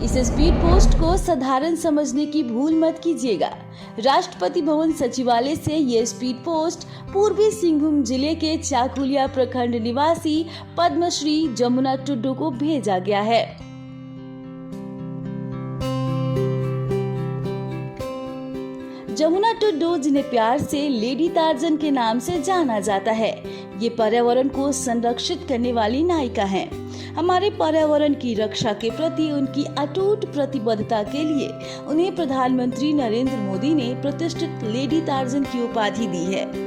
इस speed post को साधारण समझने की भूल मत कीजिएगा। राष्ट्रपति भवन सचिवालय से ये स्पीड पोस्ट पूर्वी सिंहभूम जिले के चाकुलिया प्रखंड निवासी पद्मश्री जमुना टुडू को भेजा गया है। जमुना टुडू, जिन्हें प्यार से लेडी टार्जन के नाम से जाना जाता है, ये पर्यावरण को संरक्षित करने वाली नायिका हैं। हमारे पर्यावरण की रक्षा के प्रति उनकी अटूट प्रतिबद्धता के लिए उन्हें प्रधानमंत्री नरेंद्र मोदी ने प्रतिष्ठित लेडी टार्जन की उपाधि दी है।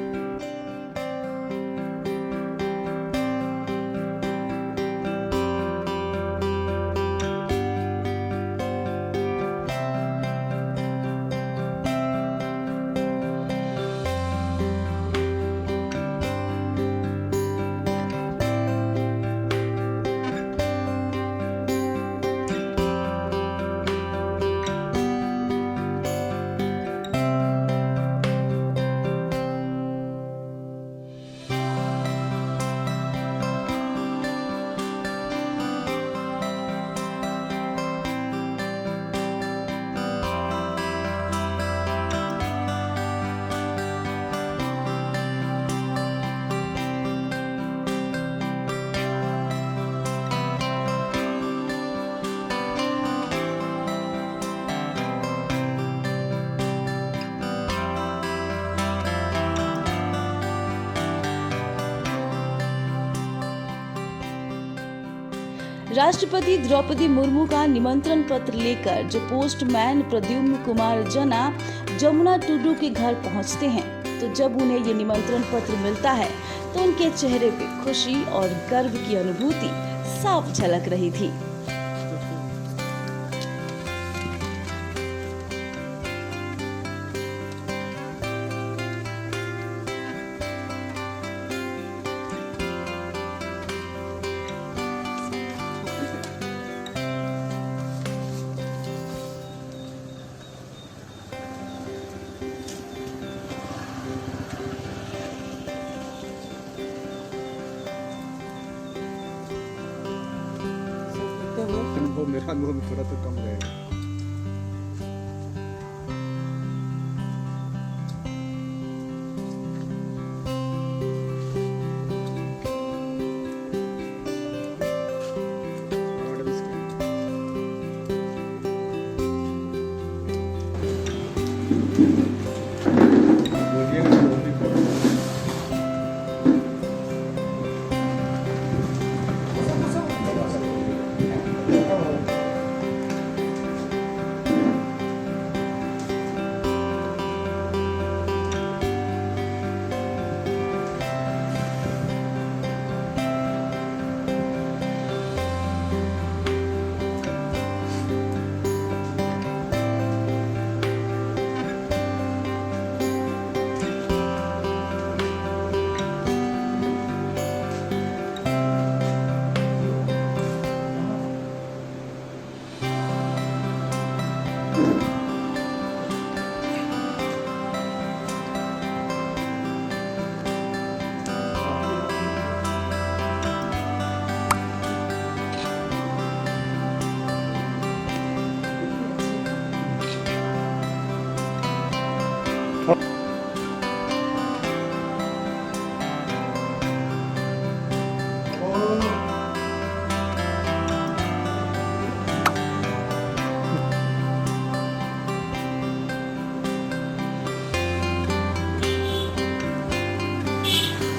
राष्ट्रपति द्रौपदी मुर्मू का निमंत्रण पत्र लेकर जो पोस्टमैन प्रद्युम्न कुमार जना जमुना टुडू के घर पहुंचते हैं, तो जब उन्हें ये निमंत्रण पत्र मिलता है तो उनके चेहरे पे खुशी और गर्व की अनुभूति साफ झलक रही थी। वो मेरा अनुभव में थोड़ा तो कम रहेगा।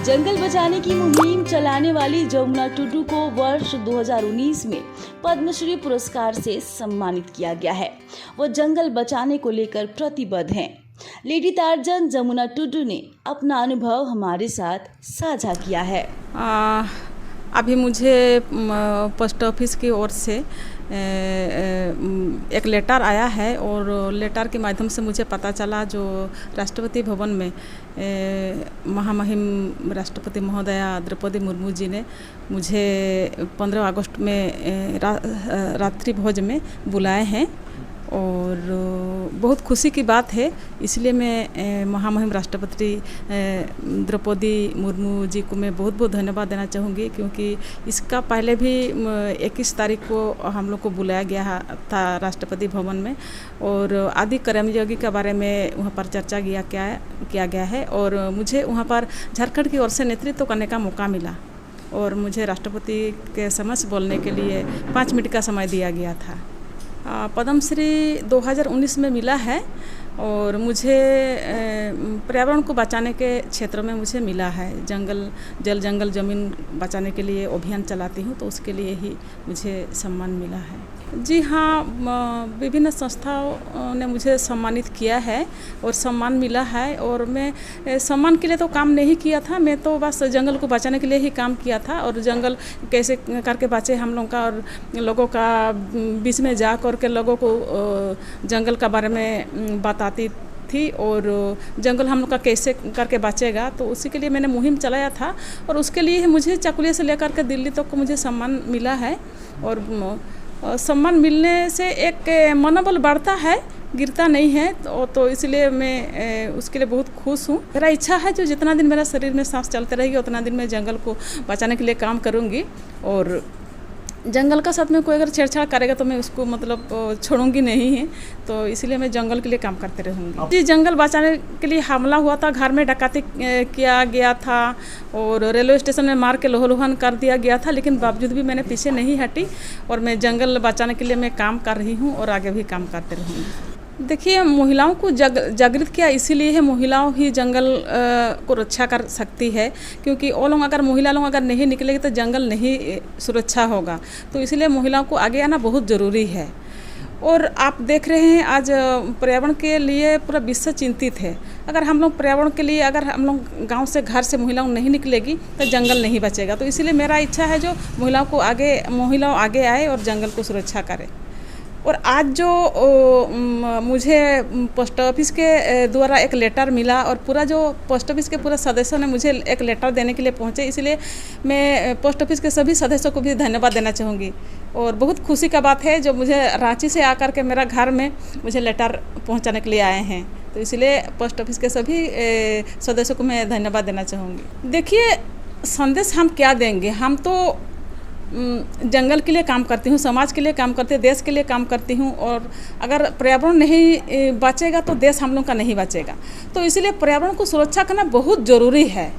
जंगल बचाने की मुहिम चलाने वाली जमुना टुडू को वर्ष 2019 में पद्मश्री पुरस्कार से सम्मानित किया गया है। वो जंगल बचाने को लेकर प्रतिबद्ध हैं। लेडी टार्जन जमुना टुडू ने अपना अनुभव हमारे साथ साझा किया है। अभी मुझे पोस्ट ऑफिस की ओर से एक लेटर आया है और लेटर के माध्यम से मुझे पता चला जो राष्ट्रपति भवन में महामहिम राष्ट्रपति महोदया द्रौपदी मुर्मू जी ने मुझे 15 अगस्त में रात्रि भोज में बुलाए हैं और बहुत खुशी की बात है। इसलिए मैं महामहिम राष्ट्रपति द्रौपदी मुर्मू जी को मैं बहुत बहुत धन्यवाद देना चाहूँगी, क्योंकि इसका पहले भी 21 तारीख को हम लोग को बुलाया गया था राष्ट्रपति भवन में, और आदि कर्मयोगी के बारे में वहाँ पर चर्चा किया गया है, और मुझे वहाँ पर झारखंड की ओर से नेतृत्व करने का मौका मिला, और मुझे राष्ट्रपति के समक्ष बोलने के लिए 5 मिनट का समय दिया गया था। पद्मश्री 2019 में मिला है, और मुझे पर्यावरण को बचाने के क्षेत्र में मुझे मिला है। जंगल ज़मीन बचाने के लिए अभियान चलाती हूँ, तो उसके लिए ही मुझे सम्मान मिला है। जी हाँ, विभिन्न संस्थाओं ने मुझे सम्मानित किया है और सम्मान मिला है, और मैं सम्मान के लिए तो काम नहीं किया था, मैं तो बस जंगल को बचाने के लिए ही काम किया था, और जंगल कैसे करके बचे हम लोग का, और लोगों का बीच में जा कर के लोगों को जंगल के बारे में बताती थी, और जंगल हम लोग का कैसे करके बचेगा, तो उसी के लिए मैंने मुहिम चलाया था, और उसके लिए मुझे चकुलिया से लेकर के दिल्ली तक को मुझे सम्मान मिला है। और सम्मान मिलने से एक मनोबल बढ़ता है, गिरता नहीं है, तो इसलिए मैं उसके लिए बहुत खुश हूँ। मेरा इच्छा है जो जितना दिन मेरा शरीर में सांस चलते रहेगी उतना दिन मैं जंगल को बचाने के लिए काम करूँगी, और जंगल का साथ में कोई अगर छेड़छाड़ करेगा तो मैं उसको मतलब छोड़ूंगी नहीं है, तो इसलिए मैं जंगल के लिए काम करते रहूँगी। जी, जंगल बचाने के लिए हमला हुआ था, घर में डकैती किया गया था, और रेलवे स्टेशन में मार के लोहलुहान कर दिया गया था, लेकिन बावजूद भी मैंने पीछे नहीं हटी, और मैं जंगल बचाने के लिए मैं काम कर रही हूँ और आगे भी काम करते रहूँगी। देखिए, महिलाओं को जागृत किया इसीलिए है, महिलाओं ही जंगल को रक्षा कर सकती है, क्योंकि वो लोग अगर महिला लोग अगर नहीं निकलेगी तो जंगल नहीं सुरक्षा होगा, तो इसलिए महिलाओं को आगे आना बहुत ज़रूरी है। और आप देख रहे हैं आज पर्यावरण के लिए पूरा विश्व चिंतित है। अगर हम लोग पर्यावरण के लिए अगर हम लोग गांव से घर से महिलाओं नहीं निकलेगी तो जंगल नहीं बचेगा, तो इसलिए मेरा इच्छा है जो महिलाओं आगे आए और जंगल को सुरक्षा करें। और आज जो मुझे पोस्ट ऑफिस के द्वारा एक लेटर मिला, और पूरा जो पोस्ट ऑफिस के पूरे सदस्यों ने मुझे एक लेटर देने के लिए पहुंचे, इसलिए मैं पोस्ट ऑफिस के सभी सदस्यों को भी धन्यवाद देना चाहूँगी। और बहुत खुशी का बात है जो मुझे रांची से आकर के मेरा घर में मुझे लेटर पहुंचाने के लिए आए हैं, तो इसलिए पोस्ट ऑफिस के सभी सदस्यों को मैं धन्यवाद देना चाहूँगी। देखिए, संदेश हम क्या देंगे, हम तो जंगल के लिए काम करती हूँ, समाज के लिए काम करती हूँ, देश के लिए काम करती हूँ, और अगर पर्यावरण नहीं बचेगा तो देश हम लोग का नहीं बचेगा, तो इसलिए पर्यावरण को सुरक्षा करना बहुत ज़रूरी है।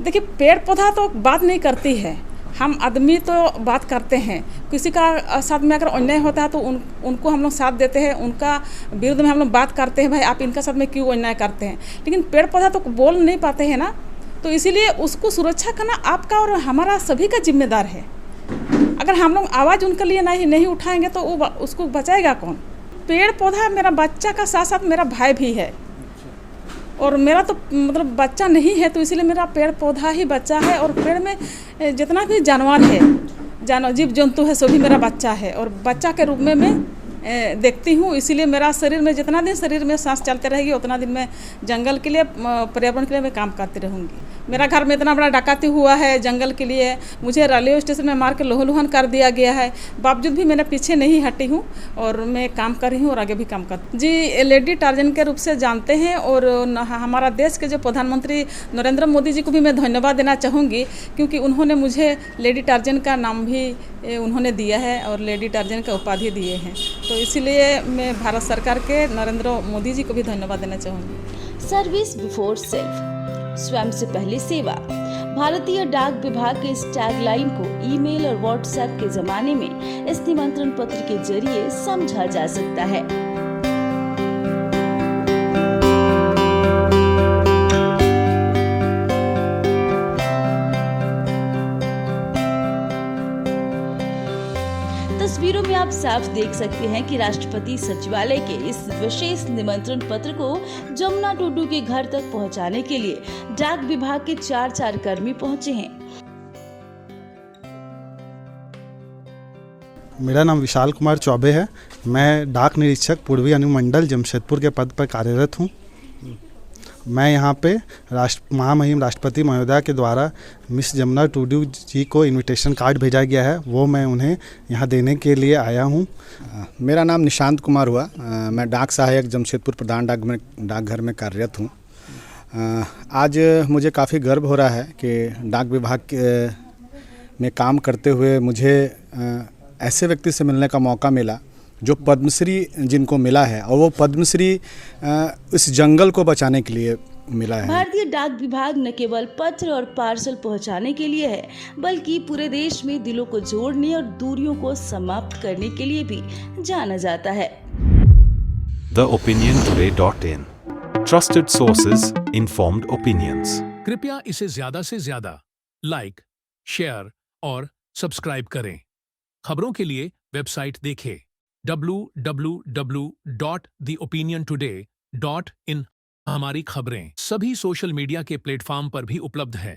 देखिए, पेड़ पौधा तो बात नहीं करती है, हम आदमी तो बात करते हैं। किसी का साथ में अगर अन्याय होता है तो उनको हम लोग साथ देते हैं, उनका विरुद्ध में हम लोग बात करते हैं, भाई आप इनका साथ में क्यों अन्याय करते हैं, लेकिन पेड़ पौधा तो बोल नहीं पाते हैं ना, तो इसीलिए उसको सुरक्षा करना आपका और हमारा सभी का जिम्मेदार है। अगर हम लोग आवाज़ उनके लिए नहीं उठाएंगे तो वो उसको बचाएगा कौन। पेड़ पौधा मेरा बच्चा का साथ साथ मेरा भाई भी है, और मेरा तो मतलब बच्चा नहीं है, तो इसलिए मेरा पेड़ पौधा ही बच्चा है, और पेड़ में जितना भी जानवर है, जीव जंतु है, सभी मेरा बच्चा है, और बच्चा के रूप में मैं देखती हूँ। इसीलिए मेरा शरीर में जितना दिन शरीर में सांस चलते रहेगी उतना दिन मैं जंगल के लिए, पर्यावरण के लिए मैं काम करती रहूँगी। मेरा घर में इतना बड़ा डकैती हुआ है जंगल के लिए, मुझे रेलवे स्टेशन में मार के लोहलुहान कर दिया गया है, बावजूद भी मैंने पीछे नहीं हटी हूँ, और मैं काम कर रही हूँ और आगे भी काम करती हूँ। जी, लेडी टार्जन के रूप से जानते हैं, और हमारा देश के जो प्रधानमंत्री नरेंद्र मोदी जी को भी मैं धन्यवाद देना चाहूँगी, क्योंकि उन्होंने मुझे लेडी टार्जन का नाम भी उन्होंने दिया है, और लेडी टार्जन का उपाधि दिए हैं, तो इसलिए मैं भारत सरकार के नरेंद्र मोदी जी को भी धन्यवाद देना चाहूँगी। सर्विस बिफोर सेल्फ, स्वयं से पहले सेवा। भारतीय डाक विभाग के इस टैगलाइन को ईमेल और व्हाट्सएप के जमाने में इस निमंत्रण पत्र के जरिए समझा जा सकता है। तस्वीरों में आप साफ देख सकते हैं कि राष्ट्रपति सचिवालय के इस विशेष निमंत्रण पत्र को जमुना टुडू के घर तक पहुंचाने के लिए डाक विभाग के 4 कर्मी पहुंचे हैं। मेरा नाम विशाल कुमार चौबे है। मैं डाक निरीक्षक पूर्वी अनुमंडल जमशेदपुर के पद पर कार्यरत हूँ। मैं यहाँ पे महामहिम राष्ट्रपति महोदया के द्वारा मिस जमुना टुडू जी को इनविटेशन कार्ड भेजा गया है, वो मैं उन्हें यहाँ देने के लिए आया हूँ। मेरा नाम निशांत कुमार हुआ। मैं डाक सहायक जमशेदपुर प्रधान डाकघर में कार्यरत हूँ। आज मुझे काफ़ी गर्व हो रहा है कि डाक विभाग में काम करते हुए मुझे ऐसे व्यक्ति से मिलने का मौका मिला जो पद्मश्री जिनको मिला है, और वो पद्मश्री इस जंगल को बचाने के लिए मिला है। भारतीय डाक विभाग न केवल पत्र और पार्सल पहुंचाने के लिए है, बल्कि पूरे देश में दिलों को जोड़ने और दूरियों को समाप्त करने के लिए भी जाना जाता है। theopiniontoday.in Trusted sources, informed opinions. कृपया इसे ज्यादा से ज्यादा लाइक, शेयर और सब्सक्राइब करें। खबरों के लिए वेबसाइट देखें www.theopiniontoday.in। हमारी खबरें सभी सोशल मीडिया के प्लेटफॉर्म पर भी उपलब्ध है।